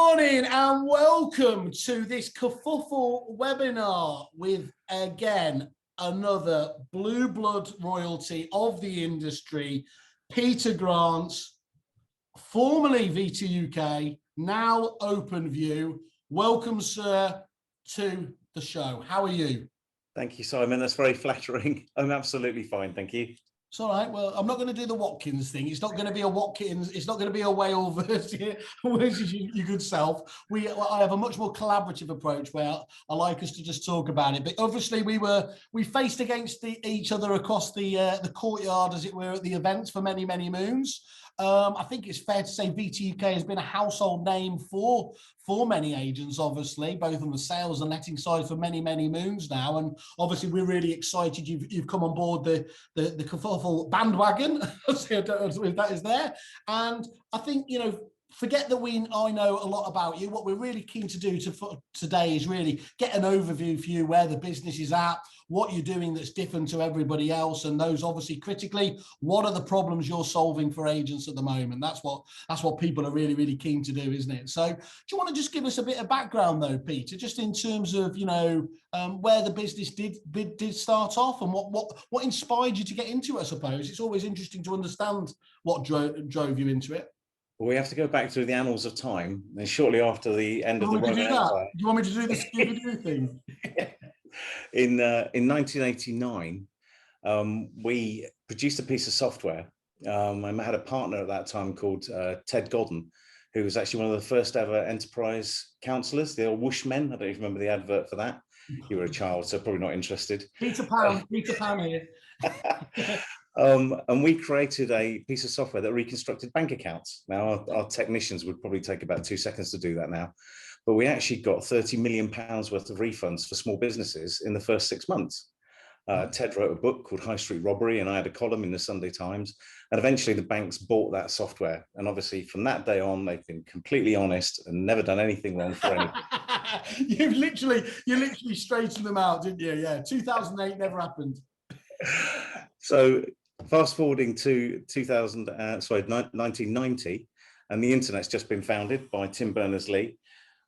morning and welcome to this Kerfuffle webinar with, again, another blue blood royalty of the industry, Peter Grants, formerly VTUK, now Openview. Welcome, sir, to the show. How are you? Thank you, Simon. That's very flattering. I'm absolutely fine, thank you. It's all right. Well, I'm not going to do the Watkins thing. It's not going to be a Watkins. It's not going to be a Whale versus your good self. I have a much more collaborative approach where I like us to just talk about it. But obviously, we faced against each other across the courtyard, as it were, at the events for many moons. I think it's fair to say VTUK has been a household name for many agents, obviously, both on the sales and letting side for many moons now. And obviously, we're really excited you've come on board the Kerfuffle bandwagon, if that is there. And I think, you know, forget that I know a lot about you. What we're really keen to do today is really get an overview for you where the business is at, what you're doing that's different to everybody else, and those obviously critically, what are the problems you're solving for agents at the moment? That's what people are really keen to do, isn't it? So do you want to just give us a bit of background though, Peter, just in terms of, you know, where the business did start off and what inspired you to get into it, I suppose. It's always interesting to understand what drove you into it. Well, we have to go back through the annals of time, and shortly after the end of the Roman Empire. Do you want me to do the Scooby-Doo thing? In 1989, we produced a piece of software. I had a partner at that time called Ted Godden, who was actually one of the first ever enterprise counsellors, the old whoosh men. I don't even remember the advert for that. You were a child, so probably not interested. Peter Pan here. And we created a piece of software that reconstructed bank accounts. Now, our technicians would probably take about 2 seconds to do that now, but we actually got £30 million worth of refunds for small businesses in the first 6 months. Ted wrote a book called High Street Robbery, and I had a column in the Sunday Times. And eventually the banks bought that software. And obviously from that day on, they've been completely honest and never done anything wrong for anyone. You literally straightened them out, didn't you? Yeah, 2008 never happened. So fast forwarding to 1990, and the internet's just been founded by Tim Berners-Lee.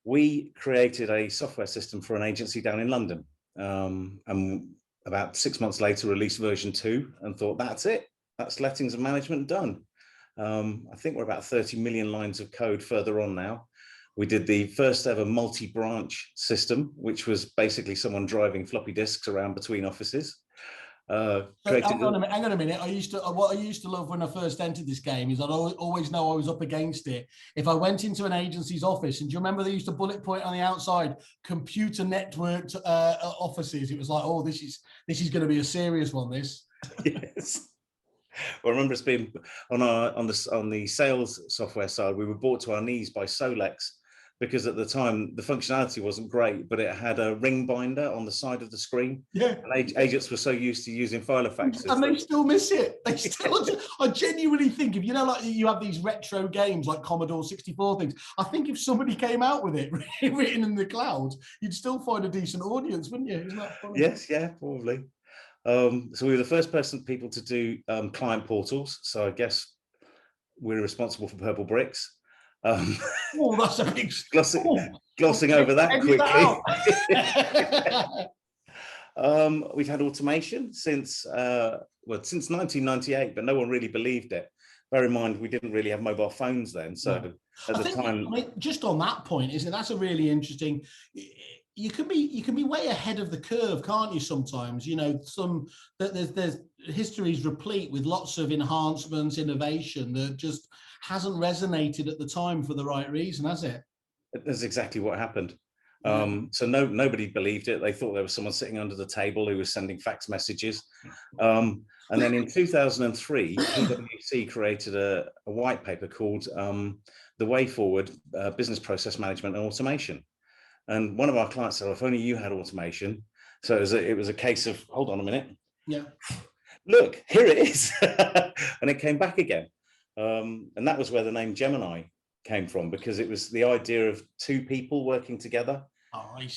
We created a software system for an agency down in London. And about 6 months later, released version 2 and thought, that's it. That's lettings and management done. I think we're about 30 million lines of code further on now. We did the first ever multi-branch system, which was basically someone driving floppy disks around between offices. Hang on a minute. What I used to love when I first entered this game is I'd always know I was up against it. If I went into an agency's office, and do you remember they used to bullet point on the outside, computer networked offices? It was like, oh, this is going to be a serious one. This. Yes. Well, I remember it's been on the sales software side. We were brought to our knees by Solex, because at the time the functionality wasn't great, but it had a ring binder on the side of the screen. Yeah. And agents were so used to using Filofaxes. And they still miss it. They still. I genuinely think, if you know, like you have these retro games like Commodore 64 things, I think if somebody came out with it written in the cloud, you'd still find a decent audience, wouldn't you? Isn't that funny? Yes, yeah, probably. So we were the first people to do client portals. So I guess we're responsible for Purple Bricks. Oh, that's a big glossing over that quickly. We've had automation since 1998, but no one really believed it. Bear in mind, we didn't really have mobile phones then, so at the time. I mean, just on that point, that's a really interesting. You can be way ahead of the curve, can't you? Sometimes, you know, there's history's replete with lots of enhancements, innovation that just hasn't resonated at the time for the right reason, has it? That's exactly what happened. So nobody believed it. They thought there was someone sitting under the table who was sending fax messages. And then in 2003, PwC created a white paper called The Way Forward, Business Process Management and Automation. And one of our clients said, if only you had automation. So it was a case of, hold on a minute. Yeah. Look, here it is. And it came back again. And that was where the name Gemini came from, because it was the idea of two people working together. Oh, I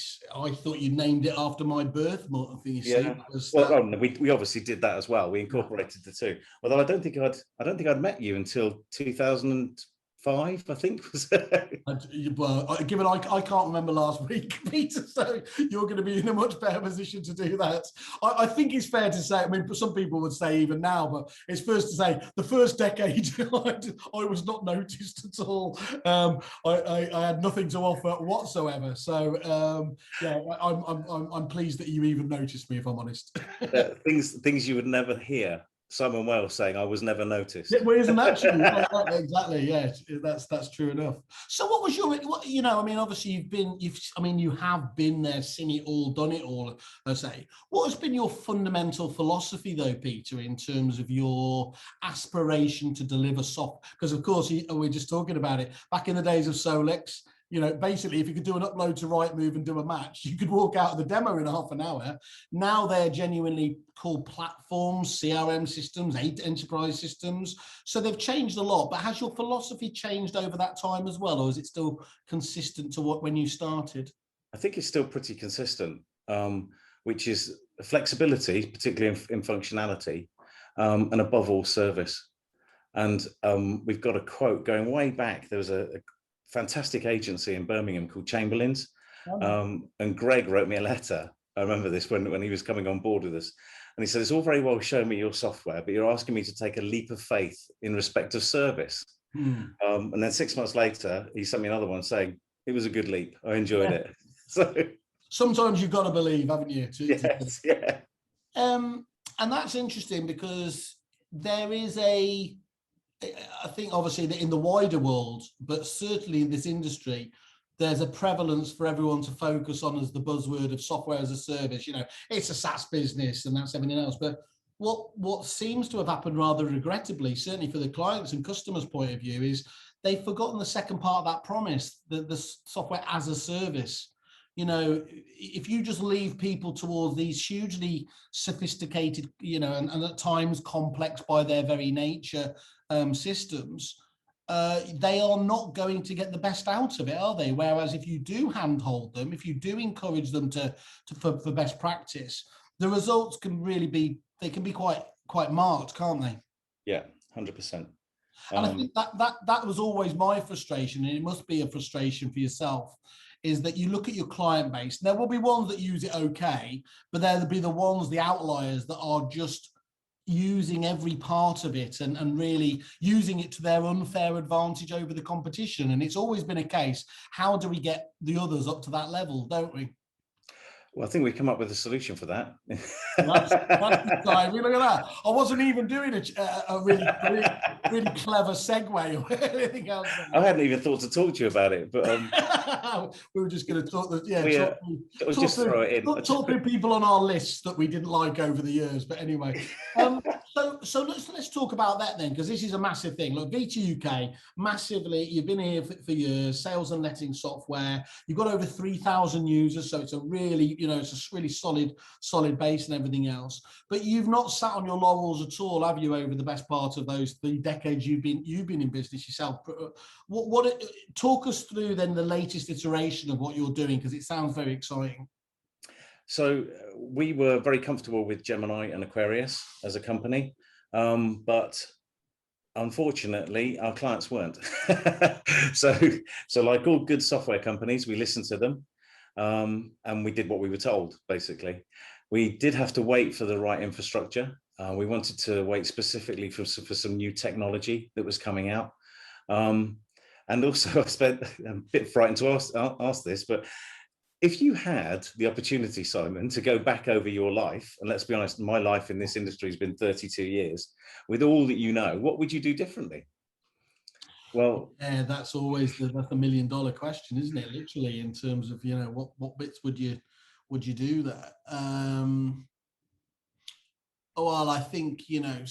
thought you named it after my birth month. Yeah. Well, we obviously did that as well. We incorporated the two. Although I don't think I'd met you until 2005. 5, I think. Well, given I can't remember last week, Peter, so you're going to be in a much better position to do that. I think it's fair to say, I mean, some people would say even now, but it's first to say the first decade I was not noticed at all. I had nothing to offer whatsoever. So yeah, I'm pleased that you even noticed me, if I'm honest. Things you would never hear. Simon Wells saying, "I was never noticed." Yeah, well, isn't that true? Yeah, exactly. Yeah, that's true enough. So, what was your, you know, I mean, obviously you have been there, seen it all, done it all. I say, what has been your fundamental philosophy, though, Peter, in terms of your aspiration to deliver soft? Because of course, we're just talking about it. Back in the days of Solex, you know, basically, if you could do an upload to Rightmove and do a match, you could walk out of the demo in half an hour. Now they're genuinely called platforms, CRM systems, enterprise systems. So they've changed a lot. But has your philosophy changed over that time as well, or is it still consistent to what when you started? I think it's still pretty consistent, which is flexibility, particularly in functionality, and above all, service. And we've got a quote going way back. There was a fantastic agency in Birmingham called Chamberlain's, and Greg wrote me a letter. I remember this when he was coming on board with us, and he said, "It's all very well showing me your software, but you're asking me to take a leap of faith in respect of service." And then 6 months later, he sent me another one saying, "It was a good leap. I enjoyed it." So sometimes you've got to believe, haven't you? Yes, yeah. And that's interesting because there is I think obviously in the wider world, but certainly in this industry, there's a prevalence for everyone to focus on as the buzzword of software as a service. You know, it's a SaaS business and that's everything else. But what seems to have happened rather regrettably, certainly for the clients and customers' point of view, is they've forgotten the second part of that promise, the software as a service. You know, if you just leave people towards these hugely sophisticated, you know, and at times complex by their very nature systems, they are not going to get the best out of it, are they? Whereas if you do handhold them, if you do encourage them for best practice, the results can really be, they can be quite marked, can't they? Yeah, 100%. And I think that was always my frustration, and it must be a frustration for yourself, is that you look at your client base. There will be ones that use it okay, but there'll be the ones, the outliers, that are just using every part of it and really using it to their unfair advantage over the competition. And it's always been a case, how do we get the others up to that level, don't we? Well, I think we've come up with a solution for that. That's exciting. Look at that. I wasn't even doing a really clever segue or anything else. I hadn't even thought to talk to you about it, but we were just going to talk. Talk through people on our lists that we didn't like over the years. But anyway, so let's talk about that then, because this is a massive thing. Look, VTUK, massively. You've been here for years. Sales and letting software. You've got over 3,000 users, so it's a really, you know, it's a really solid base and everything else. But you've not sat on your laurels at all, have you, over the best part of those 3 decades you've been in business yourself? Talk us through then the latest iteration of what you're doing, because it sounds very exciting. So we were very comfortable with Gemini and Aquarius as a company, but unfortunately our clients weren't. so like all good software companies, we listened to them, and we did what we were told. Basically, we did have to wait for the right infrastructure. We wanted to wait specifically for some new technology that was coming out. And also, I spent a bit frightened to ask this, but if you had the opportunity, Simon, to go back over your life, and let's be honest, my life in this industry has been 32 years, with all that you know, what would you do differently? Well, yeah, that's always that's the $1 million question, isn't it? Literally, in terms of, you know, what bits would you do that? Well, I think, you know,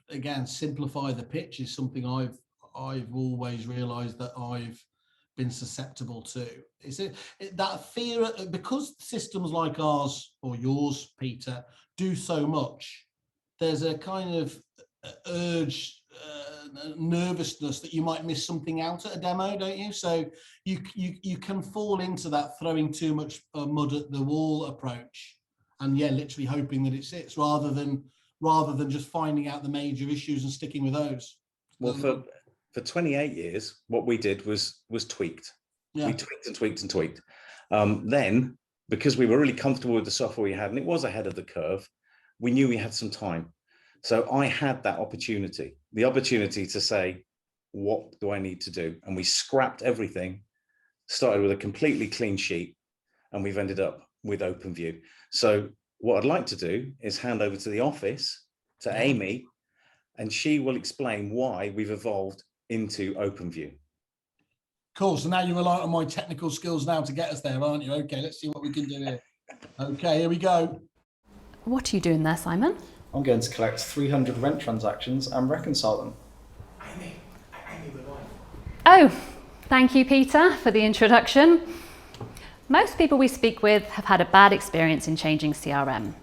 again, simplify the pitch is something I've always realised that I've been susceptible to. Is that fear, because systems like ours or yours, Peter, do so much, there's a kind of urge, nervousness that you might miss something out at a demo, don't you? So you can fall into that throwing too much mud at the wall approach, and yeah, literally hoping that it sits, rather than just finding out the major issues and sticking with those. Well, for 28 years, what we did was tweaked. Yeah. We tweaked and tweaked and tweaked. Then, because we were really comfortable with the software we had, and it was ahead of the curve, we knew we had some time. So I had that opportunity, the opportunity to say, what do I need to do? And we scrapped everything, started with a completely clean sheet, and we've ended up with Openview. So what I'd like to do is hand over to the office, to Amy, and she will explain why we've evolved into Openview. Cool. So now you're relying on my technical skills now to get us there, aren't you? Okay, let's see what we can do here. Okay, here we go. What are you doing there, Simon? I'm going to collect 300 rent transactions and reconcile them. Oh, thank you, Peter, for the introduction. Most people we speak with have had a bad experience in changing CRM.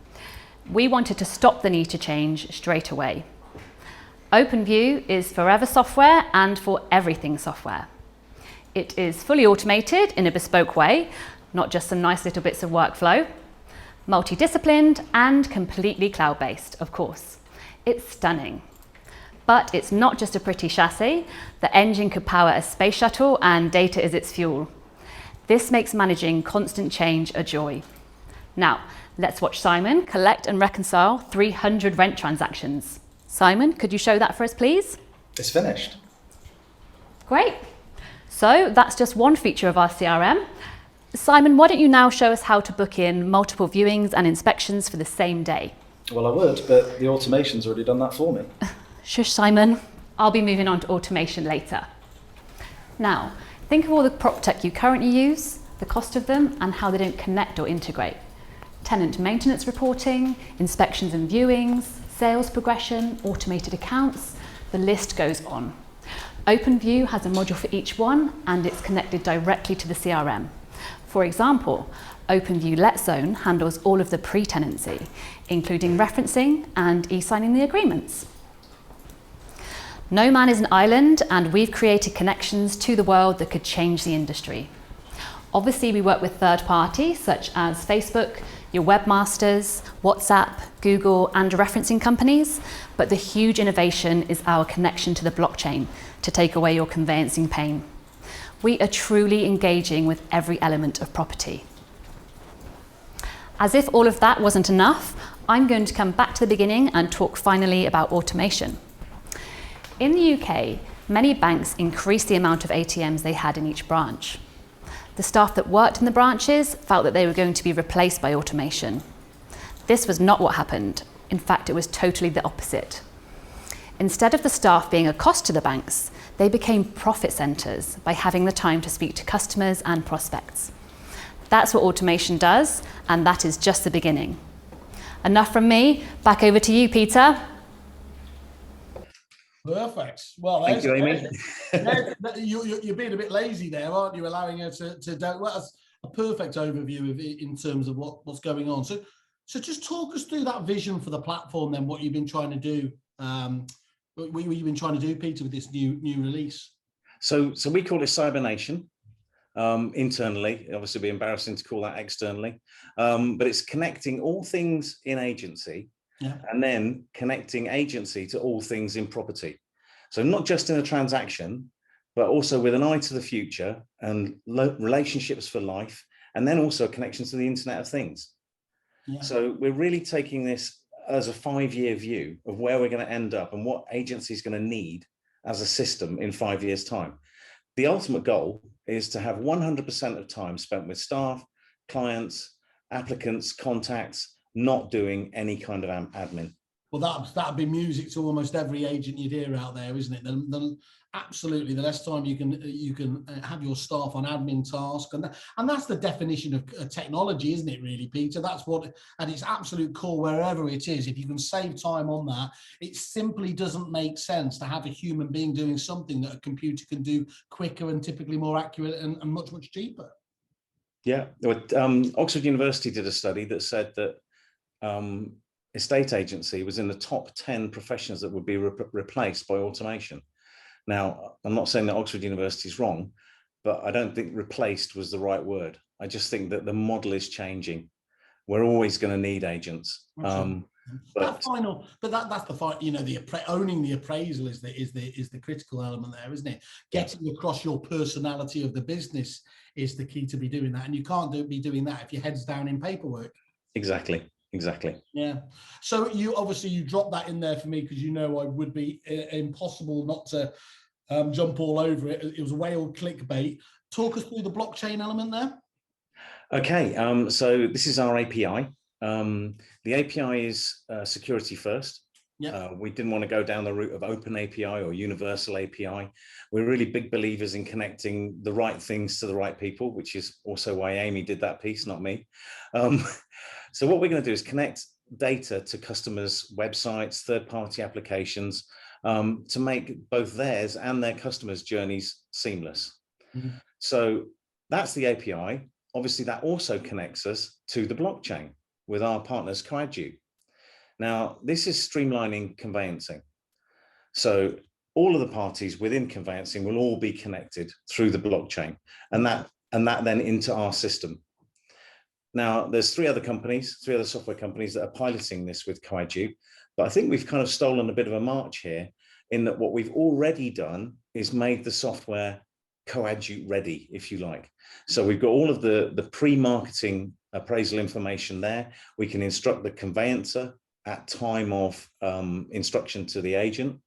We wanted to stop the need to change straight away. Openview is forever software and for everything software. It is fully automated in a bespoke way, not just some nice little bits of workflow. Multidisciplined and completely cloud-based, of course. It's stunning. But it's not just a pretty chassis. The engine could power a space shuttle and data is its fuel. This makes managing constant change a joy. Now, let's watch Simon collect and reconcile 300 rent transactions. Simon, could you show that for us, please? It's finished. Great. So that's just one feature of our CRM. Simon, why don't you now show us how to book in multiple viewings and inspections for the same day? Well, I would, but the automation's already done that for me. Shush, Simon. I'll be moving on to automation later. Now, think of all the prop tech you currently use, the cost of them, and how they don't connect or integrate. Tenant maintenance reporting, inspections and viewings, sales progression, automated accounts, the list goes on. Openview has a module for each one, and it's connected directly to the CRM. For example, Openview Let Zone handles all of the pre-tenancy, including referencing and e-signing the agreements. No man is an island, and we've created connections to the world that could change the industry. Obviously, we work with third parties such as Facebook, your webmasters, WhatsApp, Google, and referencing companies, but the huge innovation is our connection to the blockchain to take away your conveyancing pain. We are truly engaging with every element of property. As if all of that wasn't enough, I'm going to come back to the beginning and talk finally about automation. In the UK, many banks increased the amount of ATMs they had in each branch. The staff that worked in the branches felt that they were going to be replaced by automation. This was not what happened. In fact, it was totally the opposite. Instead of the staff being a cost to the banks, they became profit centres by having the time to speak to customers and prospects. That's what automation does, and that is just the beginning. Enough from me, back over to you, Peter. Perfect. Well, Thank you, Amy. You're being a bit lazy there, aren't you? Allowing her to do well, that's a perfect overview of it in terms of what's going on. So just talk us through that vision for the platform, then what you've been trying to do. What you've been trying to do, Peter, with this new release. So we call it Cybernation internally. Obviously, it'd be embarrassing to call that externally, but it's connecting all things in agency. Yeah. And then connecting agency to all things in property. So not just in a transaction, but also with an eye to the future and relationships for life, and then also a connection to the Internet of Things. Yeah. So we're really taking this as a 5-year view of where we're going to end up and what agency is going to need as a system in 5 years' time. The ultimate goal is to have 100% of time spent with staff, clients, applicants, contacts, not doing any kind of admin. Well, that'd be music to almost every agent you'd hear out there, isn't it? Absolutely, the less time you can have your staff on admin tasks, and that's the definition of technology, isn't it? Really, Peter. That's what at its absolute core, wherever it is. If you can save time on that, it simply doesn't make sense to have a human being doing something that a computer can do quicker and typically more accurate and much cheaper. Yeah, Oxford University did a study that said that estate agency was in the top 10 professions that would be replaced by automation. Now, I'm not saying that Oxford University is wrong, but I don't think replaced was the right word. I just think that the model is changing. We're always going to need agents. But That final, but that's the final. You know, owning the appraisal is the critical element there, isn't it? Getting across your personality of the business is the key to be doing that, and you can't be doing that if your head's down in paperwork. exactly. Yeah. So you drop that in there for me because I would be impossible not to jump all over it. It was a whale clickbait. Talk us through the blockchain element there. Okay. So this is our API. The API is security first. We didn't want to go down the route of open API or universal API. We're really big believers in connecting the right things to the right people, which is also why Amy did that piece, not me. So what we're going to do is connect data to customers' websites, third-party applications, to make both theirs and their customers' journeys seamless. Mm-hmm. So that's the API. Obviously, that also connects us to the blockchain with our partners, Coadjute. Now, this is streamlining conveyancing. So all of the parties within conveyancing will all be connected through the blockchain, and that then into our system. Now, there's three other software companies that are piloting this with Coadjute, but I think we've kind of stolen a bit of a march here in that what we've already done is made the software Coadjute ready, if you like. So we've got all of the pre-marketing appraisal information there. We can instruct the conveyancer at time of instruction to the agent.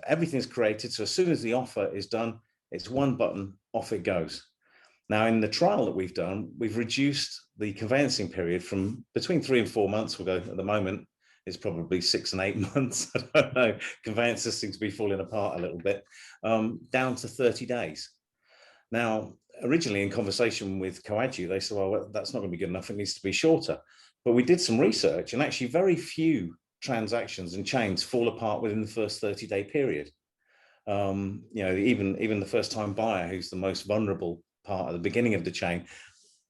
Everything's created. So as soon as the offer is done, it's one button, off it goes. Now, in the trial that we've done, we've reduced the conveyancing period from between 3 and 4 months. We'll go at the moment, it's probably 6 and 8 months. I don't know. Conveyancers seem to be falling apart a little bit, down to 30 days. Now, originally in conversation with Coadjute, they said, well, that's not going to be good enough. It needs to be shorter. But we did some research, and actually very few transactions and chains fall apart within the first 30-day period. Even the first-time buyer, who's the most vulnerable part at the beginning of the chain,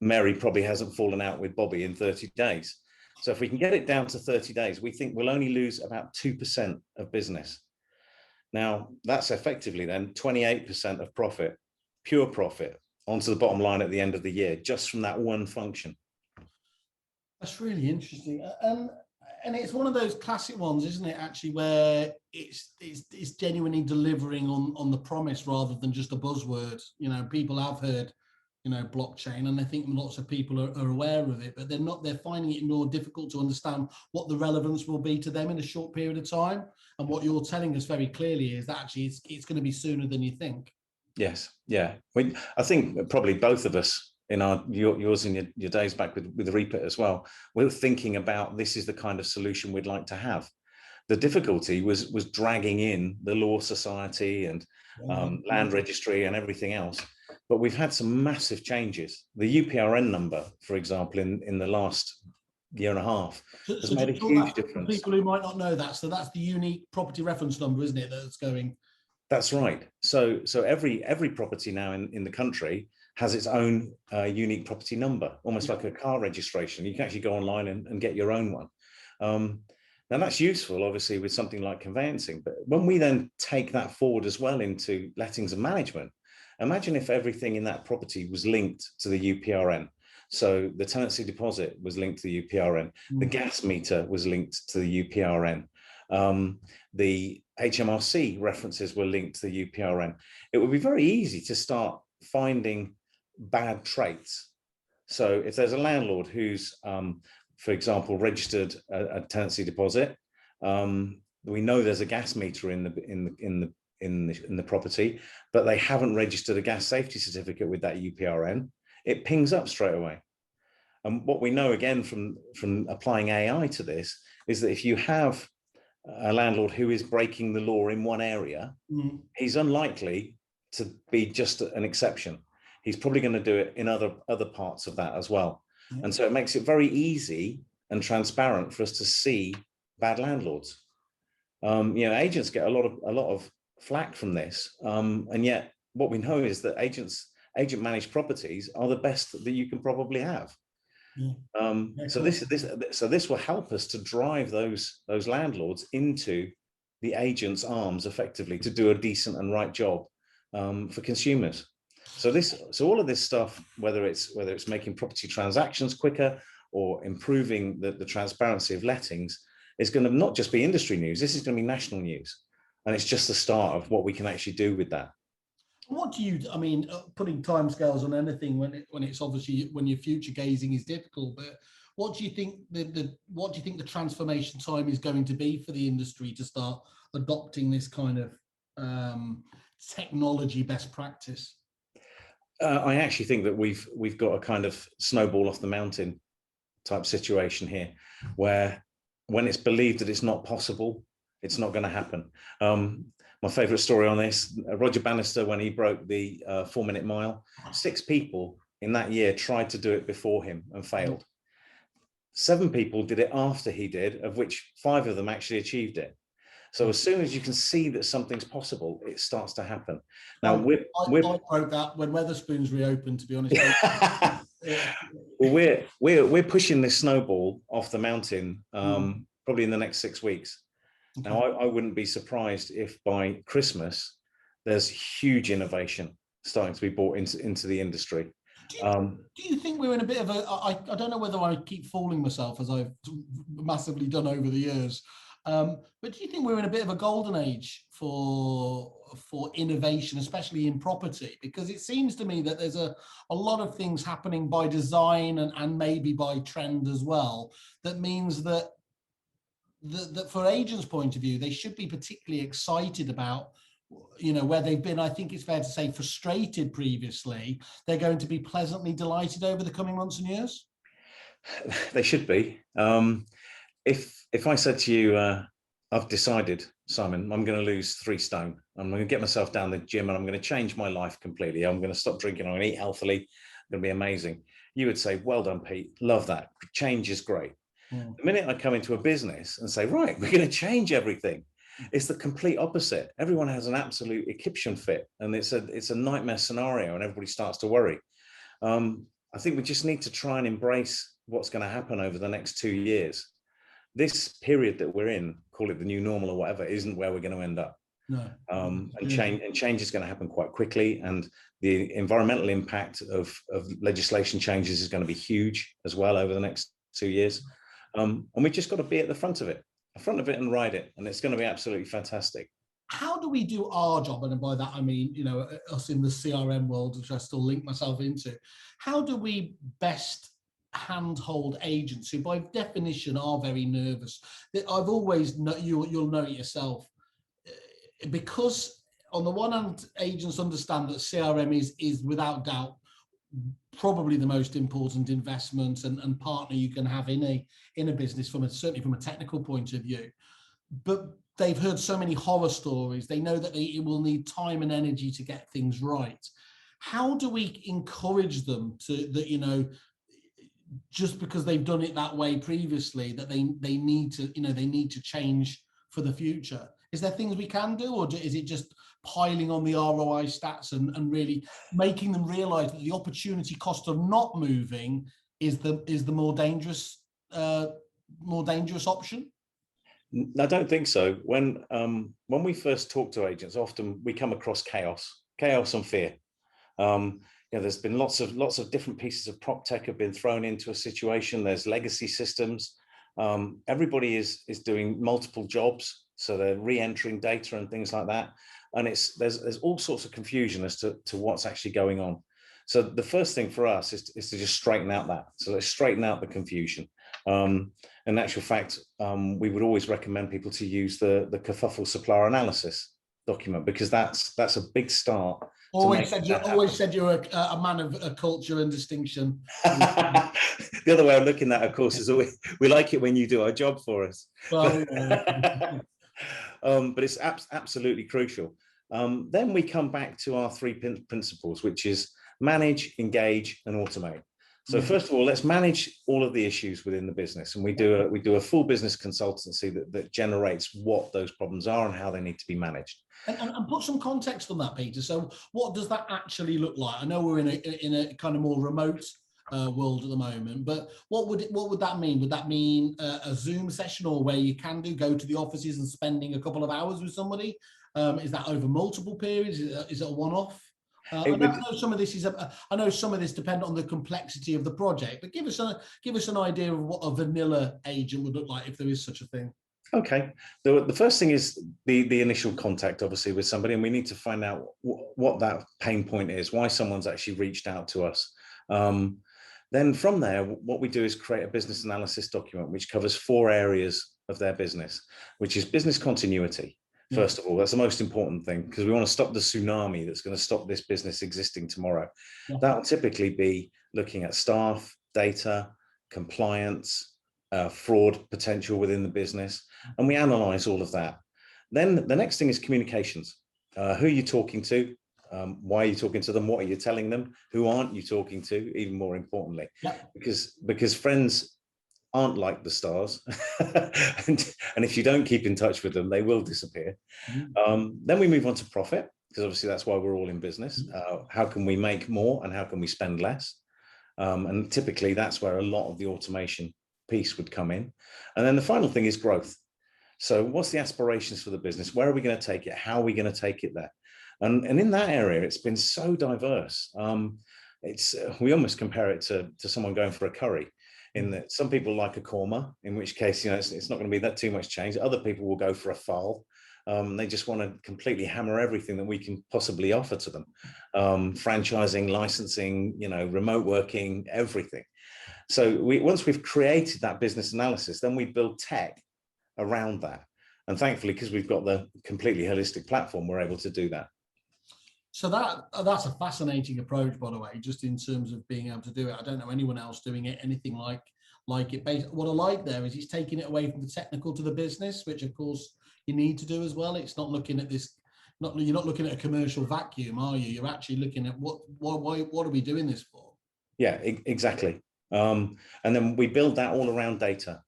Mary probably hasn't fallen out with Bobby in 30 days. So if we can get it down to 30 days, we think we'll only lose about 2% of business. Now, that's effectively then 28% of profit, pure profit, onto the bottom line at the end of the year, just from that one function. That's really interesting. And it's one of those classic ones, isn't it, actually, where it's genuinely delivering on the promise rather than just a buzzword. People have heard, blockchain, and I think lots of people are aware of it, but they're finding it more difficult to understand what the relevance will be to them in a short period of time. And what you're telling us very clearly is that actually it's going to be sooner than you think. Yes. Yeah. I think probably both of us, in yours and your days back with Reapit as well, we're thinking about this is the kind of solution we'd like to have. The difficulty was dragging in the law society and land registry and everything else. But we've had some massive changes. The UPRN number, for example, in the last year and a half, has made a huge difference. For people who might not know that, so that's the unique property reference number, isn't it? That's going. That's right. So every property now in the country has its own unique property number, almost like a car registration. You can actually go online and get your own one. Now that's useful, obviously, with something like conveyancing. But when we then take that forward as well into lettings and management, imagine if everything in that property was linked to the UPRN. So the tenancy deposit was linked to the UPRN. The gas meter was linked to the UPRN. The HMRC references were linked to the UPRN. It would be very easy to start finding bad traits. So if there's a landlord who's, for example, registered a tenancy deposit, we know there's a gas meter in the property, but they haven't registered a gas safety certificate with that UPRN, it pings up straight away. And what we know again from applying AI to this is that if you have a landlord who is breaking the law in one area, he's unlikely to be just an exception. He's probably going to do it in other parts of that as well. And so it makes it very easy and transparent for us to see bad landlords. Agents get a lot of flack from this, and yet what we know is that agent managed properties are the best that you can probably have. So this will help us to drive those landlords into the agent's arms effectively to do a decent and right job for consumers. So all of this stuff, whether it's making property transactions quicker or improving the transparency of lettings is going to not just be industry news, this is going to be national news. And it's just the start of what we can actually do with that. What do you, I mean, putting timescales on anything when it's obviously, when your future gazing is difficult, but what do you think the transformation time is going to be for the industry to start adopting this kind of technology best practice? I actually think that we've got a kind of snowball off the mountain type situation here, where when it's believed that it's not possible, it's not going to happen. My favorite story on this, Roger Bannister, when he broke the 4-minute mile, 6 people in that year tried to do it before him and failed. 7 people did it after he did, of which 5 of them actually achieved it. So as soon as you can see that something's possible, it starts to happen. Now I broke that when Wetherspoons reopened, to be honest. Well, we're pushing this snowball off the mountain probably in the next 6 weeks. Okay. Now I wouldn't be surprised if by Christmas there's huge innovation starting to be brought into the industry. Do you think we're in a bit of a, I don't know whether I keep fooling myself as I've massively done over the years, but do you think we're in a bit of a golden age for innovation, especially in property? Because it seems to me that there's a lot of things happening by design and maybe by trend as well. That means that for agents' point of view, they should be particularly excited about, you know, where they've been, I think it's fair to say, frustrated previously. They're going to be pleasantly delighted over the coming months and years. They should be. If I said to you, I've decided, Simon, I'm going to lose 3 stone. I'm going to get myself down the gym and I'm going to change my life completely. I'm going to stop drinking. I'm going to eat healthily. It's going to be amazing. You would say, well done, Pete. Love that. Change is great. The minute I come into a business and say, right, we're going to change everything, it's the complete opposite. Everyone has an absolute Egyptian fit, and it's a nightmare scenario, and everybody starts to worry. I think we just need to try and embrace what's going to happen over the next 2 years. This period that we're in, call it the new normal or whatever, isn't where we're going to end up. No. And change is going to happen quite quickly, and the environmental impact of legislation changes is going to be huge as well over the next 2 years. And we've just got to be at the front of it and ride it, and it's going to be absolutely fantastic. How do we do our job? And by that I mean, you know, us in the CRM world, which I still link myself into. How do we best handhold agents who by definition are very nervous? I've always, you'll know it yourself, because on the one hand, agents understand that CRM is without doubt probably the most important investment and partner you can have in a business, certainly from a technical point of view. But they've heard so many horror stories. They know that it will need time and energy to get things right. How do we encourage them that, you know, just because they've done it that way previously, that they need to change for the future? Is there things we can do, or is it just piling on the ROI stats and really making them realize that the opportunity cost of not moving is the more dangerous option? I don't think so. When we first talk to agents, often we come across chaos and fear. You know, there's been lots of different pieces of prop tech have been thrown into a situation. There's legacy systems. Everybody is doing multiple jobs, so they're re-entering data and things like that. And there's all sorts of confusion as to what's actually going on. So the first thing for us is to just straighten out that. So let's straighten out the confusion. In actual fact, we would always recommend people to use the Kerfuffle supplier analysis document, because that's a big start. Always said you're a man of culture and distinction. The other way of looking at it, of course, is always, we like it when you do our job for us. Well, yeah. But it's absolutely crucial. Then we come back to our 3 principles, which is manage, engage, and automate. So first of all, let's manage all of the issues within the business, and we do a full business consultancy that generates what those problems are and how they need to be managed. And put some context on that, Peter. So what does that actually look like? I know we're in a kind of more remote world at the moment, but what would that mean? Would that mean a Zoom session, or where you can go to the offices and spending a couple of hours with somebody? Is that over multiple periods? Is it a one-off? I know some of this is I know some of this depends on the complexity of the project, but give us an idea of what a vanilla agent would look like if there is such a thing. Okay, the first thing is the initial contact, obviously, with somebody, and we need to find out what that pain point is, why someone's actually reached out to us. Then from there, what we do is create a business analysis document which covers 4 areas of their business, which is business continuity. First of all, that's the most important thing, because we want to stop the tsunami that's going to stop this business existing tomorrow. Yeah. That will typically be looking at staff, data, compliance, fraud potential within the business, and we analyze all of that. Then the next thing is communications. Who are you talking to? Why are you talking to them? What are you telling them? Who aren't you talking to? Even more importantly, because friends aren't like the stars, and if you don't keep in touch with them, they will disappear. Then we move on to profit, because obviously that's why we're all in business. How can we make more and how can we spend less? And typically that's where a lot of the automation piece would come in. And then the final thing is growth. So what's the aspirations for the business? Where are we going to take it? How are we going to take it there? And in that area, it's been so diverse. We almost compare it to someone going for a curry, in that some people like a korma, in which case, it's not going to be that too much change. Other people will go for a fal. They just want to completely hammer everything that we can possibly offer to them. Franchising, licensing, remote working, everything. So once we've created that business analysis, then we build tech around that. And thankfully, because we've got the completely holistic platform, we're able to do that. So that's a fascinating approach, by the way, just in terms of being able to do it. I don't know anyone else doing it, anything like it. What I like there is it's taking it away from the technical to the business, which of course you need to do as well. It's not looking at this, you're not looking at a commercial vacuum, are you? You're actually looking at what are we doing this for? Yeah, exactly. And then we build that all around data.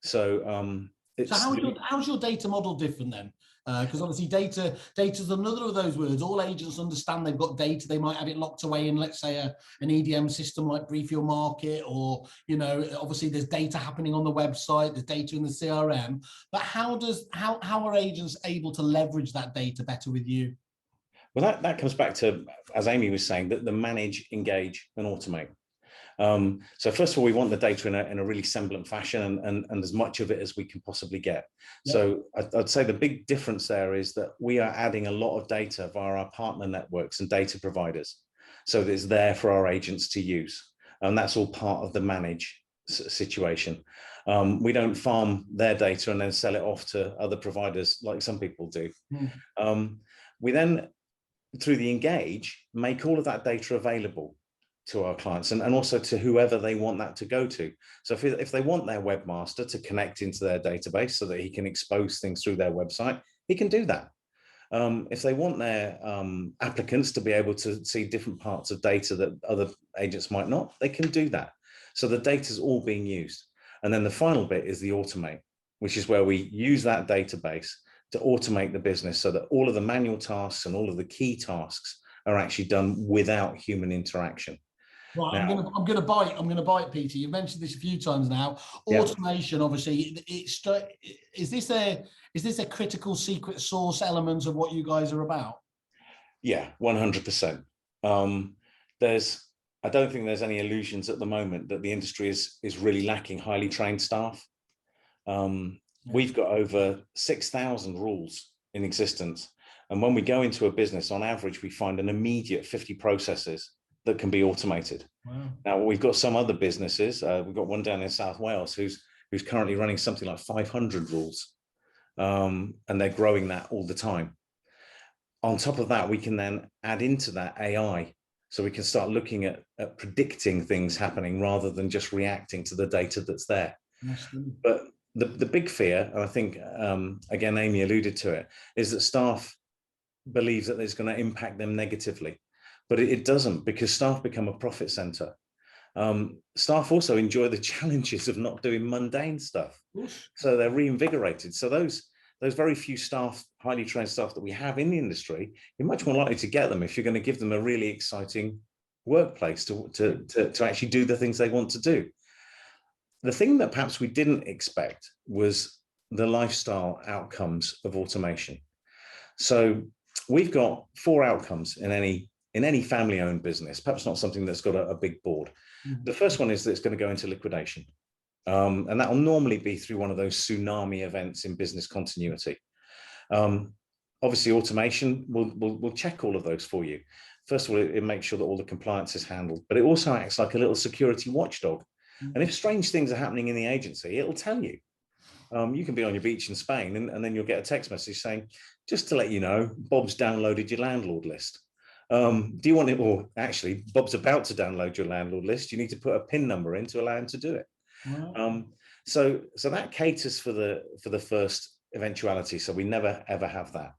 So how's your data model different then? Because obviously data is another of those words. All agents understand they've got data. They might have it locked away in, let's say, an EDM system like Brief Your Market, or obviously there's data happening on the website, there's data in the CRM. But how are agents able to leverage that data better with you? Well, that comes back to, as Amy was saying, that the manage, engage, and automate. So first of all, we want the data in a really semblant fashion and as much of it as we can possibly get. Yeah. So I'd say the big difference there is that we are adding a lot of data via our partner networks and data providers. So that it's there for our agents to use. And that's all part of the manage situation. We don't farm their data and then sell it off to other providers like some people do. We then, through the engage, make all of that data available to our clients and also to whoever they want that to go to. So if they want their webmaster to connect into their database so that he can expose things through their website, he can do that. If they want their applicants to be able to see different parts of data that other agents might not, they can do that. So the data is all being used. And then the final bit is the automate, which is where we use that database to automate the business so that all of the manual tasks and all of the key tasks are actually done without human interaction. Right, now, I'm going to bite, Peter. You've mentioned this a few times now. Automation, obviously, is this a critical secret sauce element of what you guys are about? Yeah, 100%. I don't think there's any illusions at the moment that the industry is really lacking highly trained staff. We've got over 6,000 rules in existence, and when we go into a business, on average, we find an immediate 50 processes that can be automated. Wow. Now, we've got some other businesses. We've got one down in South Wales who's currently running something like 500 rules, and they're growing that all the time. On top of that, we can then add into that AI, so we can start looking at predicting things happening rather than just reacting to the data that's there. But the big fear, and I think, again, Amy alluded to it, is that staff believe that it's going to impact them negatively. But it doesn't, because staff become a profit center. Staff also enjoy the challenges of not doing mundane stuff. Oof. So they're reinvigorated. So those very few staff, highly trained staff that we have in the industry, you're much more likely to get them if you're going to give them a really exciting workplace to actually do the things they want to do. The thing that perhaps we didn't expect was the lifestyle outcomes of automation. So we've got 4 outcomes in any in any family-owned business, perhaps not something that's got a big board. The first one is that it's going to go into liquidation. And that will normally be through one of those tsunami events in business continuity. Obviously, automation will check all of those for you. First of all, it makes sure that all the compliance is handled, but it also acts like a little security watchdog. And if strange things are happening in the agency, it'll tell you. You can be on your beach in Spain and then you'll get a text message saying, just to let you know, Bob's downloaded your landlord list. Do you want it? Or actually, Bob's about to download your landlord list. You need to put a PIN number in to allow him to do it. Wow. So that caters for the first eventuality. So we never ever have that.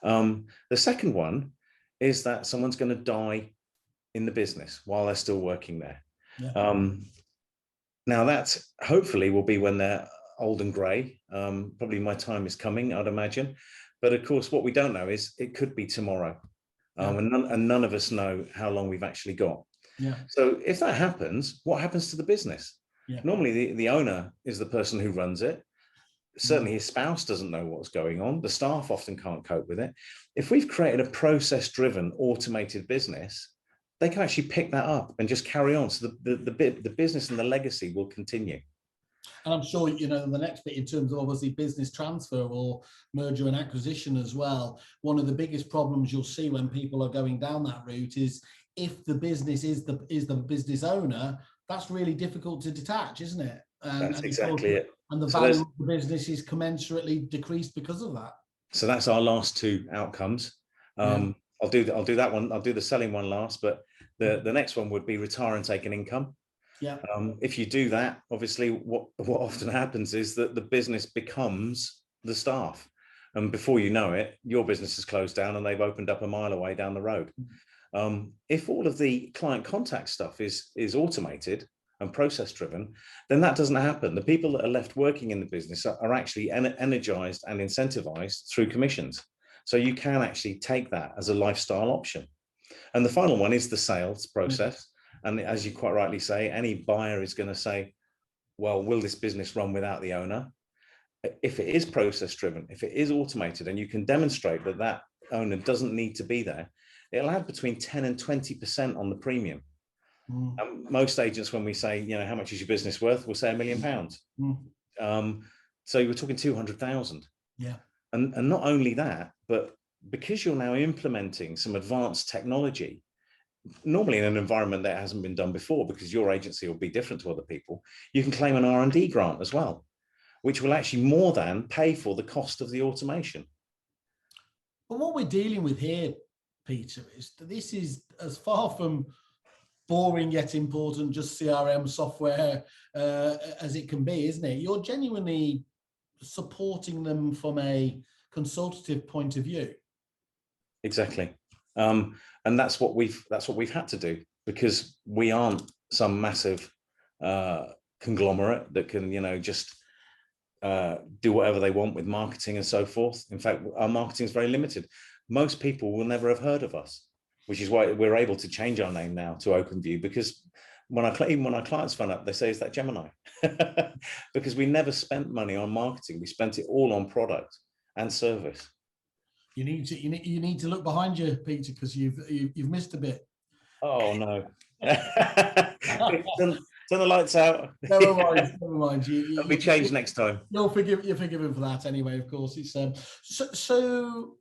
The second one is that someone's going to die in the business while they're still working there. Yeah. Now that hopefully will be when they're old and grey. Probably my time is coming, I'd imagine. But of course, what we don't know is it could be tomorrow. And none of us know how long we've actually got. Yeah. So if that happens, what happens to the business? Yeah. Normally, the owner is the person who runs it. Certainly his spouse doesn't know what's going on. The staff often can't cope with it. If we've created a process-driven, automated business, they can actually pick that up and just carry on. So the business and the legacy will continue. And I'm sure, you know, the next bit in terms of obviously business transfer or merger and acquisition as well, one of the biggest problems you'll see when people are going down that route is if the business is the business owner, that's really difficult to detach, isn't it? That's exactly it. And the value of the business is commensurately decreased because of that. So that's our last two outcomes. I'll do that one. I'll do the selling one last, but the next one would be retire and take an income. Yeah. If you do that, obviously what often happens is that the business becomes the staff. And before you know it, your business is closed down and they've opened up a mile away down the road. If all of the client contact stuff is automated and process driven, then that doesn't happen. The people that are left working in the business are actually energized and incentivized through commissions. So you can actually take that as a lifestyle option. And the final one is the sales process. And as you quite rightly say, any buyer is going to say, well, will this business run without the owner? If it is process driven, if it is automated, and you can demonstrate that that owner doesn't need to be there, it'll add between 10 and 20% on the premium. Most agents, when we say, you know, how much is your business worth, we'll say £1 million. So we're talking 200,000. Yeah. And not only that, but because you're now implementing some advanced technology, normally in an environment that hasn't been done before, because your agency will be different to other people, you can claim an R&D grant as well, which will actually more than pay for the cost of the automation. But what we're dealing with here, Peter, is that this is as far from boring yet important, just CRM software as it can be, isn't it? You're genuinely supporting them from a consultative point of view. Exactly. And that's what we've had to do, because we aren't some massive conglomerate that can, you know, just do whatever they want with marketing and so forth. In fact, our marketing is very limited. Most people will never have heard of us, which is why we're able to change our name now to Openview, because when our clients phone up, they say, is that Gemini? Because we never spent money on marketing. We spent it all on product and service. You need to look behind you, Peter, because you've missed a bit. Oh no! Turn the lights out. Never mind. It'll be changed next time. You're forgiven for that anyway. Of course, it's so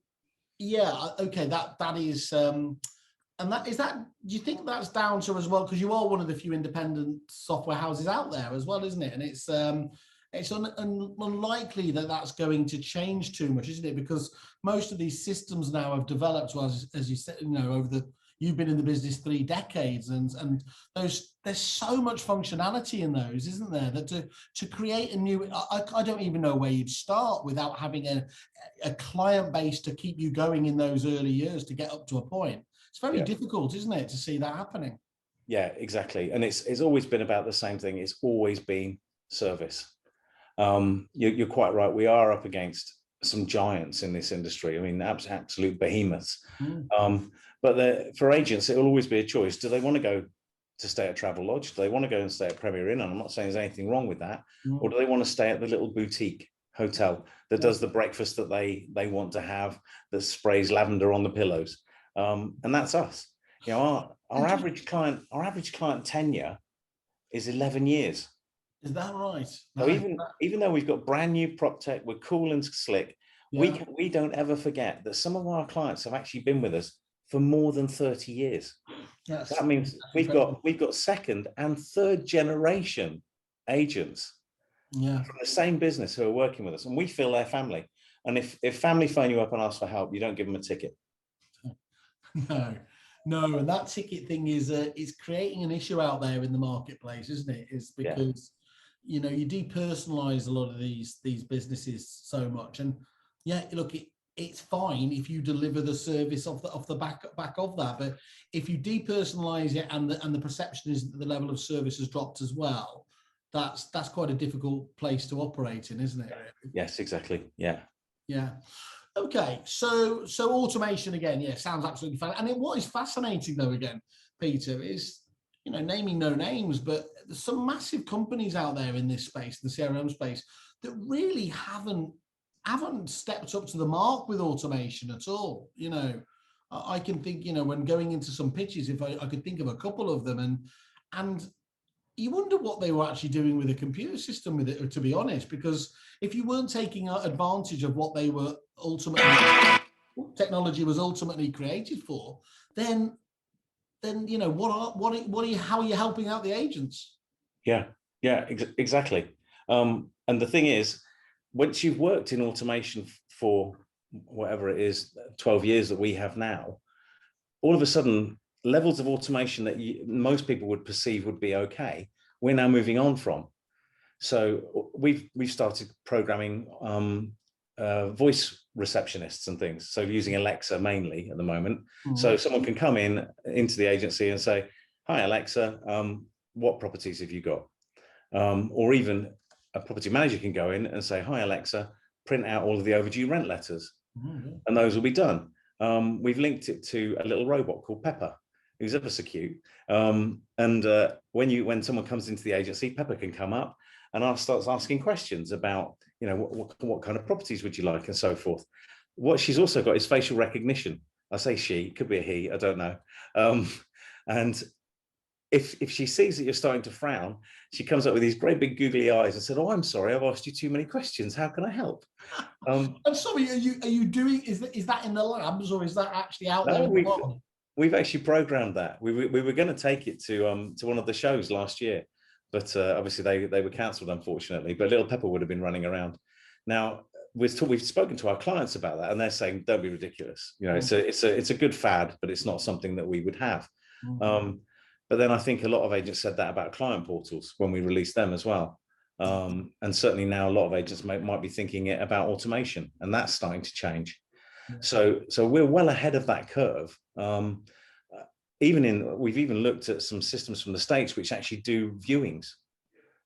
yeah. Okay, that is and that is that. Do you think that's down to as well, because you are one of the few independent software houses out there as well, isn't it? And it's unlikely that that's going to change too much, isn't it? Because most of these systems now have developed, well, as you said, you know, you've been in the business 3 decades, and there's so much functionality in those, isn't there? That to create a new, I don't even know where you'd start without having a client base to keep you going in those early years to get up to a point. It's very difficult, isn't it, to see that happening? Yeah, exactly. And it's always been about the same thing. It's always been service. You're quite right. We are up against some giants in this industry. I mean, absolute behemoths. But for agents, it will always be a choice. Do they want to go to stay at Travel Lodge? Do they want to go and stay at Premier Inn? And I'm not saying there's anything wrong with that. Or do they want to stay at the little boutique hotel that does the breakfast that they want to have, that sprays lavender on the pillows? And that's us. You know, our average client tenure is 11 years. Is that right? So even though we've got brand new prop tech, we're cool and slick, we don't ever forget that some of our clients have actually been with us for more than 30 years. That means we've got second and third generation agents from the same business who are working with us, and we feel they're family. And if family phone you up and ask for help, you don't give them a ticket. No, and that ticket thing is creating an issue out there in the marketplace, isn't it? It's because you know, you depersonalize a lot of these businesses so much, and look, it's fine if you deliver the service off the back of that, but if you depersonalize it and the perception is that the level of service has dropped as well, that's quite a difficult place to operate in, isn't it? Yes, exactly. Yeah. Okay, so automation again, sounds absolutely fun. And what is fascinating though, again, Peter, is, you know, naming no names, but there's some massive companies out there in this space, the CRM space, that really haven't stepped up to the mark with automation at all. You know, I can think, you know, when going into some pitches, if I could think of a couple of them, and you wonder what they were actually doing with a computer system with it, to be honest, because if you weren't taking advantage of what they were technology was ultimately created for, then you know, how are you helping out the agents? Exactly. And the thing is, once you've worked in automation for whatever it is, 12 years that we have now, all of a sudden levels of automation that most people would perceive would be okay, we're now moving on from. So we've started programming voice receptionists and things. So using Alexa mainly at the moment. Mm-hmm. So someone can come into the agency and say, "Hi Alexa, what properties have you got?" Or even a property manager can go in and say, "Hi Alexa, print out all of the overdue rent letters." Mm-hmm. And those will be done. We've linked it to a little robot called Pepper, who's ever so cute. When someone comes into the agency, Pepper can come up and starts asking questions about, you know, what kind of properties would you like, and so forth. What she's also got is facial recognition. I say she, could be a he, I don't know. And if she sees that you're starting to frown, she comes up with these great big googly eyes and said, "Oh, I'm sorry, I've asked you too many questions. How can I help?" I'm sorry, are you doing, is that in the labs, or is that actually out there? We've actually programmed that. We were going to take it to one of the shows last year, but obviously they were cancelled, unfortunately. But little Pepper would have been running around. Now we've spoken to our clients about that, and they're saying, "Don't be ridiculous. You know, it's a good fad, but it's not something that we would have." Mm-hmm. But then I think a lot of agents said that about client portals when we released them as well. And certainly now a lot of agents might be thinking about automation, and that's starting to change. Yeah. So we're well ahead of that curve. We've even looked at some systems from the States which actually do viewings.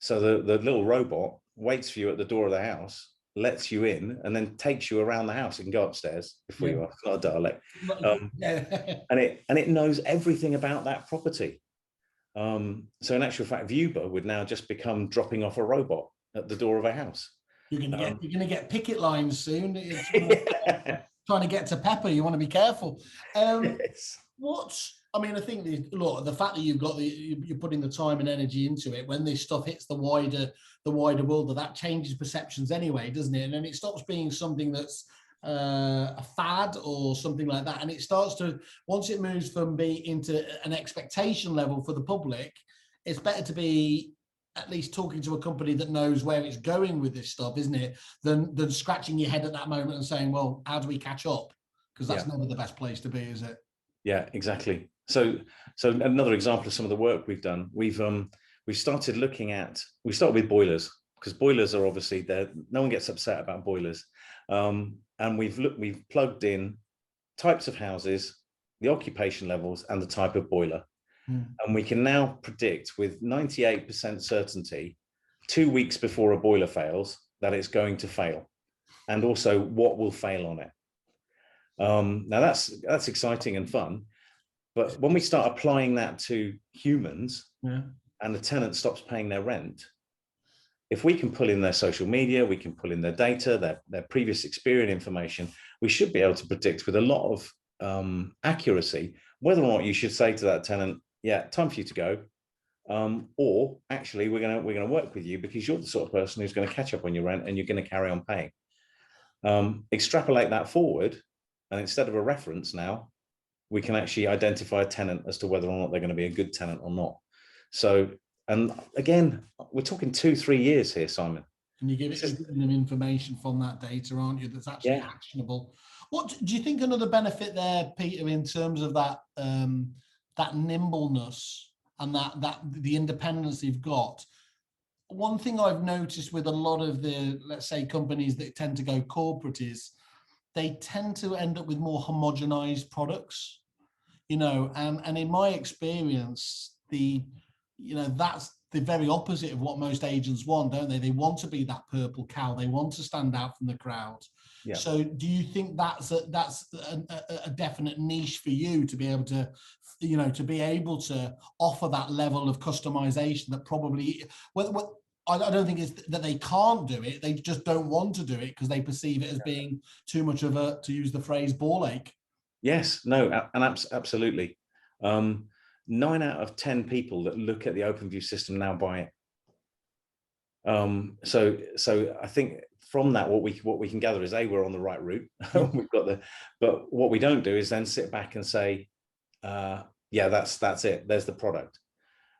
So the little robot waits for you at the door of the house, lets you in, and then takes you around the house. It can go upstairs before you are. It's not a Dalek. And it knows everything about that property. So in actual fact, Viewber would now just become dropping off a robot at the door of a house. You're going to get picket lines soon. Trying to get to Pepper, you want to be careful. Yes. I think the fact that you're putting the time and energy into it, when this stuff hits the wider world, that changes perceptions anyway, doesn't it? And then it stops being something that's a fad or something like that, and it starts to, once it moves from into an expectation level for the public, it's better to be at least talking to a company that knows where it's going with this stuff, isn't it, than scratching your head at that moment and saying, "Well, how do we catch up?" Because that's never the best place to be, is it? Yeah, exactly. So another example of some of the work we've done, we started with boilers, because boilers are obviously there. No one gets upset about boilers. And we've plugged in types of houses, the occupation levels, and the type of boiler. And we can now predict with 98% certainty, 2 weeks before a boiler fails, that it's going to fail, and also what will fail on it. Now that's exciting and fun, but when we start applying that to humans, and the tenant stops paying their rent, if we can pull in their social media, we can pull in their data, their previous experience information, we should be able to predict with a lot of accuracy whether or not you should say to that tenant, yeah, time for you to go, or actually we're gonna work with you because you're the sort of person who's going to catch up on your rent and you're going to carry on paying. Extrapolate that forward, and instead of a reference now, we can actually identify a tenant as to whether or not they're going to be a good tenant or not. So, and again, we're talking 2-3 years here, Simon. And you're giving them information from that data, aren't you? That's actually actionable. What do you think another benefit there, Peter, in terms of that that nimbleness and that the independence you've got? One thing I've noticed with a lot of the, let's say, companies that tend to go corporate is they tend to end up with more homogenized products, you know, and in my experience, that's the very opposite of what most agents want, don't they? They want to be that purple cow. They want to stand out from the crowd. Yeah. So do you think that's a definite niche for you to be able to, you know, to be able to offer that level of customization that probably, I don't think it's that they can't do it. They just don't want to do it because they perceive it as being too much of a, to use the phrase, ball ache. Yes, no, and absolutely. 9 out of 10 people that look at the Openview system now buy it. So I think from that, what we can gather is we're on the right route. We've got but what we don't do is then sit back and say, yeah, that's it. There's the product.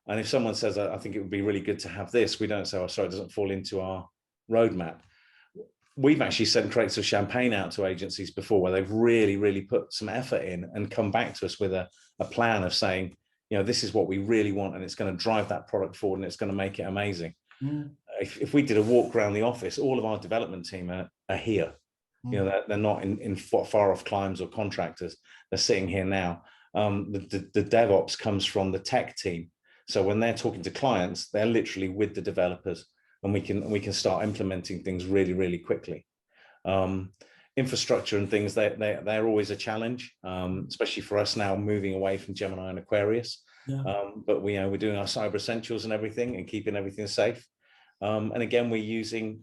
And if someone says, I think it would be really good to have this, we don't say, oh, sorry, it doesn't fall into our roadmap. We've actually sent crates of champagne out to agencies before where they've really, really put some effort in and come back to us with a plan of saying, you know, this is what we really want, and it's going to drive that product forward and it's going to make it amazing. If we did a walk around the office, all of our development team are here. You know, they're not in far off clients or contractors. They're sitting here now. The DevOps comes from the tech team. So when they're talking to clients, they're literally with the developers, and we can start implementing things really, really quickly. Infrastructure and things, they're always a challenge, especially for us now moving away from Gemini and Aquarius. But we're doing our cyber essentials and everything and keeping everything safe. And again, we're using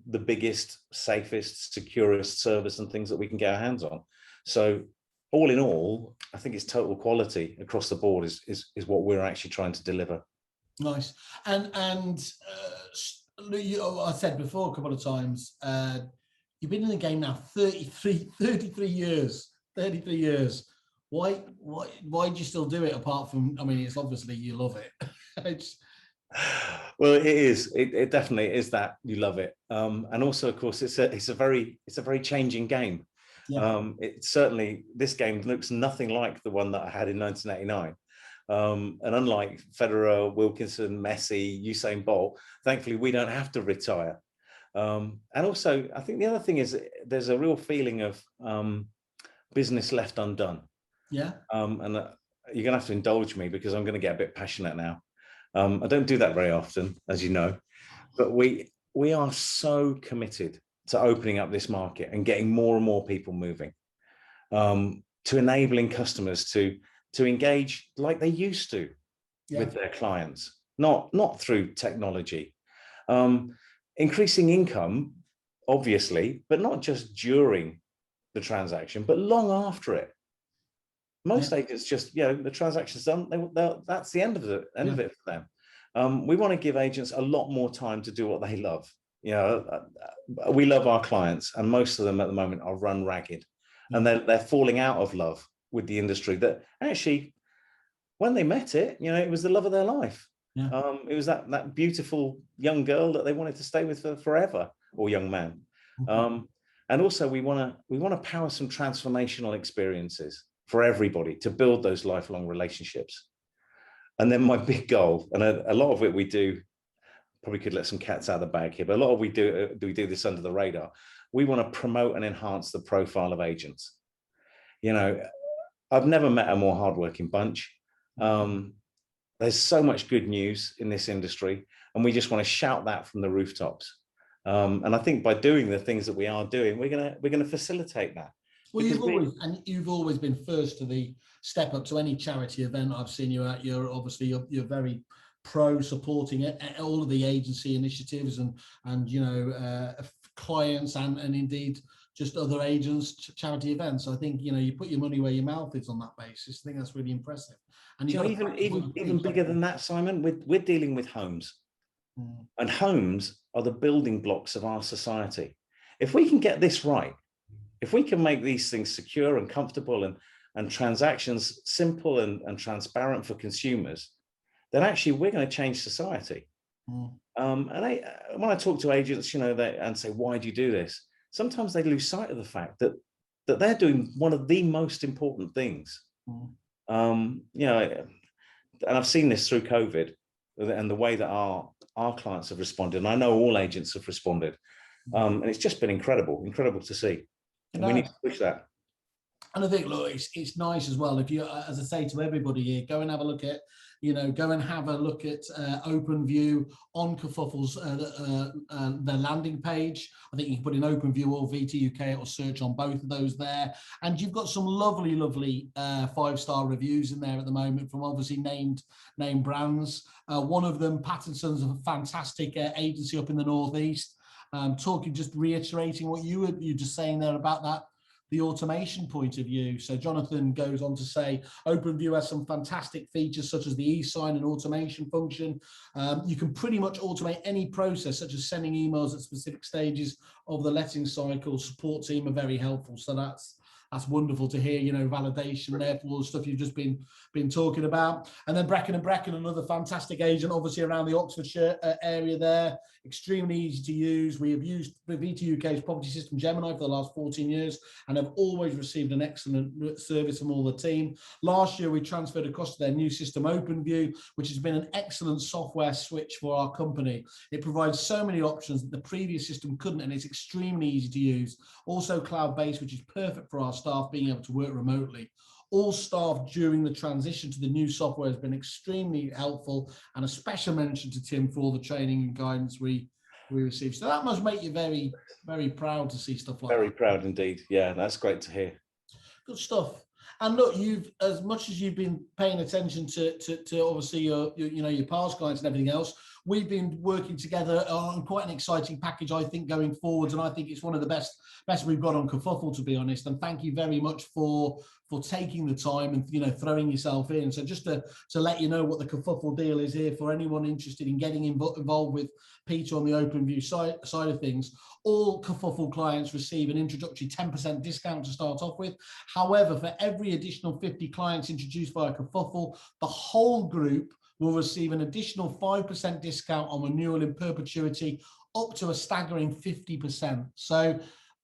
the biggest, safest, securest servers and things that we can get our hands on. So all in all, I think it's total quality across the board is what we're actually trying to deliver. Nice. And I said before a couple of times, you've been in the game now 33 years. 33 years. Why do you still do it apart from, I mean, it's obviously you love it. Well, it is. It definitely is that you love it. And also, of course, it's a very changing game. It certainly, this game looks nothing like the one that I had in 1989. And unlike Federer, Wilkinson, Messi, Usain Bolt, thankfully we don't have to retire. And also, I think the other thing is there's a real feeling of business left undone. And you're gonna have to indulge me because I'm gonna get a bit passionate now. I don't do that very often, as you know, but we are so committed to opening up this market and getting more and more people moving, to enabling customers to engage like they used to with their clients, not through technology. Increasing income, obviously, but not just during the transaction, but long after it. Most agents just, the transaction's done, that's the end of it for them. We want to give agents a lot more time to do what they love. We love our clients, and most of them at the moment are run ragged, and they're falling out of love with the industry that actually, when they met it, it was the love of their life. It was that beautiful young girl that they wanted to stay with for forever, or young man. And also we want to power some transformational experiences for everybody to build those lifelong relationships. And then my big goal, and a lot of it we do, probably could let some cats out of the bag here, but a lot of we do this under the radar. We want to promote and enhance the profile of agents. I've never met a more hardworking bunch. There's so much good news in this industry, and we just want to shout that from the rooftops. And I think by doing the things that we are doing, we're gonna facilitate that. Well, you've always been first to the step up to any charity event I've seen you at. You're very pro supporting all of the agency initiatives and clients and indeed just other agents, charity events. So I think, you know, you put your money where your mouth is on that basis. I think that's really impressive. And You know, even bigger than that, Simon, we're dealing with homes. And homes are the building blocks of our society. If we can get this right, if we can make these things secure and comfortable and transactions simple and transparent for consumers, then actually we're going to change society. And when I talk to agents, you know, and say, why do you do this? Sometimes they lose sight of the fact that they're doing one of the most important things. You know, and I've seen this through COVID and the way that our clients have responded. And I know all agents have responded. And it's just been incredible to see. And we need to push that. And I think, look, it's nice as well. If you, as I say to everybody here, go and have a look at, you know, Openview on Kerfuffle's their landing page. I think you can put in Openview or VTUK or search on both of those there. And you've got some lovely 5-star reviews in there at the moment from obviously named brands. One of them, Patterson's, a fantastic agency up in the Northeast. Reiterating what you were just saying there about that, the automation point of view. So Jonathan goes on to say, Openview has some fantastic features such as the e-sign and automation function. You can pretty much automate any process, such as sending emails at specific stages of the letting cycle. Support team are very helpful. So that's wonderful to hear, you know, validation there for all the stuff you've just been talking about. And then Brecken & Brecken, another fantastic agent, obviously around the Oxfordshire area there, extremely easy to use. We have used the VTUK's property system Gemini for the last 14 years and have always received an excellent service from all the team. Last year, we transferred across to their new system, Openview, which has been an excellent software switch for our company. It provides so many options that the previous system couldn't, and it's extremely easy to use. Also cloud-based, which is perfect for our staff being able to work remotely. All staff during the transition to the new software has been extremely helpful, and a special mention to Tim for all the training and guidance we received. So that must make you very, very proud to see stuff like that. Very proud indeed. Yeah, that's great to hear. Good stuff. And look, you've, as much as you've been paying attention to obviously your past clients and everything else, we've been working together on quite an exciting package, I think, going forwards. And I think it's one of the best we've got on Kerfuffle, to be honest. And thank you very much for taking the time and, you know, throwing yourself in. So just to let you know what the Kerfuffle deal is here for anyone interested in getting involved with Peter on the Openview side of things. All Kerfuffle clients receive an introductory 10% discount to start off with. However, for every additional 50 clients introduced via Kerfuffle, the whole group will receive an additional 5% discount on renewal in perpetuity, up to a staggering 50%. So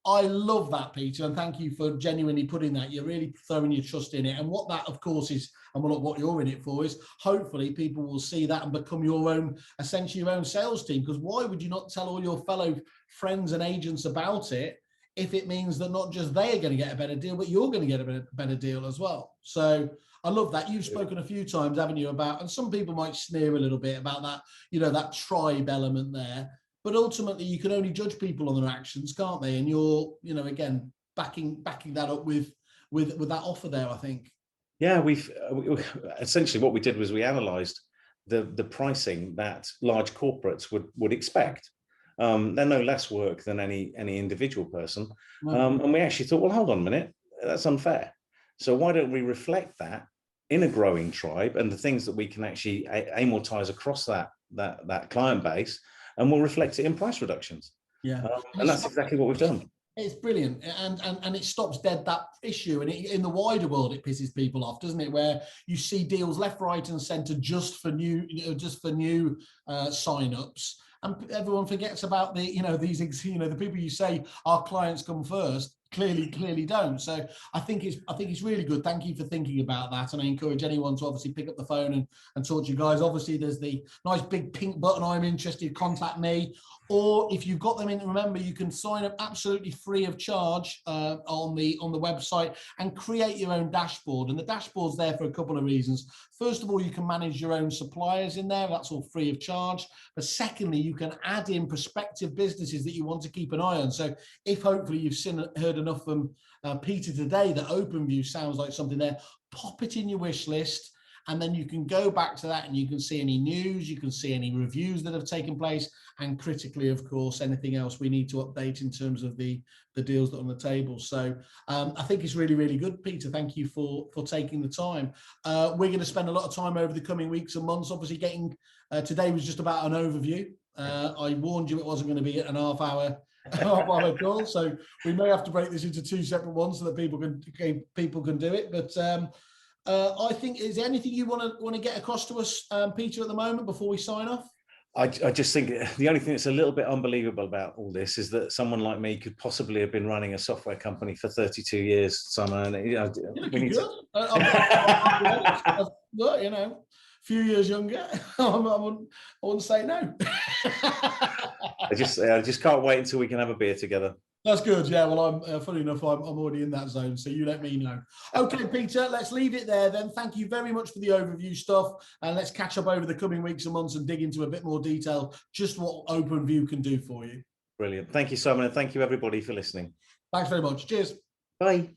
I love that, Peter, and thank you for genuinely putting that. You're really throwing your trust in it. And what that, of course, is, and what you're in it for, is hopefully people will see that and become your own, essentially your own sales team. Because why would you not tell all your fellow friends and agents about it if it means that not just they are going to get a better deal, but you're going to get a better deal as well? So I love that. You've spoken a few times, haven't you, about, and some people might sneer a little bit about that, you know, that tribe element there. But ultimately, you can only judge people on their actions, can't they? And you're, you know, again, backing that up with that offer there, I think. Yeah, we've essentially what we did was we analysed the pricing that large corporates would expect. They're no less work than any individual person, and we actually thought, well, hold on a minute, that's unfair. So why don't we reflect that in a growing tribe and the things that we can actually amortize across that client base, and we'll reflect it in price reductions. Yeah, and that's exactly what we've done. It's brilliant, and it stops dead that issue. And in the wider world, it pisses people off, doesn't it? Where you see deals left, right, and centre just for new sign-ups, and everyone forgets about the the people you say our clients come first. Clearly don't. So I think it's really good. Thank you for thinking about that, and I encourage anyone to obviously pick up the phone and talk to you guys. Obviously, there's the nice big pink button, I'm interested, contact me. Or if you've got them in, remember, you can sign up absolutely free of charge on the website and create your own dashboard. And the dashboard's there for a couple of reasons. First of all, you can manage your own suppliers in there. That's all free of charge. But secondly, you can add in prospective businesses that you want to keep an eye on. So if hopefully you've heard enough from Peter today that Openview sounds like something there, pop it in your wish list. and then you can go back to that and you can see any news, you can see any reviews that have taken place, and critically, of course, anything else we need to update in terms of the deals that are on the table. So I think it's really, really good. Peter, thank you for taking the time. We're going to spend a lot of time over the coming weeks and months, obviously getting, today was just about an overview. I warned you it wasn't going to be an half hour call, so we may have to break this into 2 separate ones so that people can do it. But I think, is there anything you want to get across to us, Peter, at the moment before we sign off? I just think the only thing that's a little bit unbelievable about all this is that someone like me could possibly have been running a software company for 32 years, Simon. And, you know, we need good. Well, you know, a few years younger, I wouldn't say no. I just can't wait until we can have a beer together. That's good. Yeah, well, I'm funny enough, I'm already in that zone, so you let me know. Okay, Peter, let's leave it there then. Thank you very much for the overview stuff, and let's catch up over the coming weeks and months and dig into a bit more detail, just what Openview can do for you. Brilliant. Thank you, Simon, and thank you everybody for listening. Thanks very much. Cheers. Bye.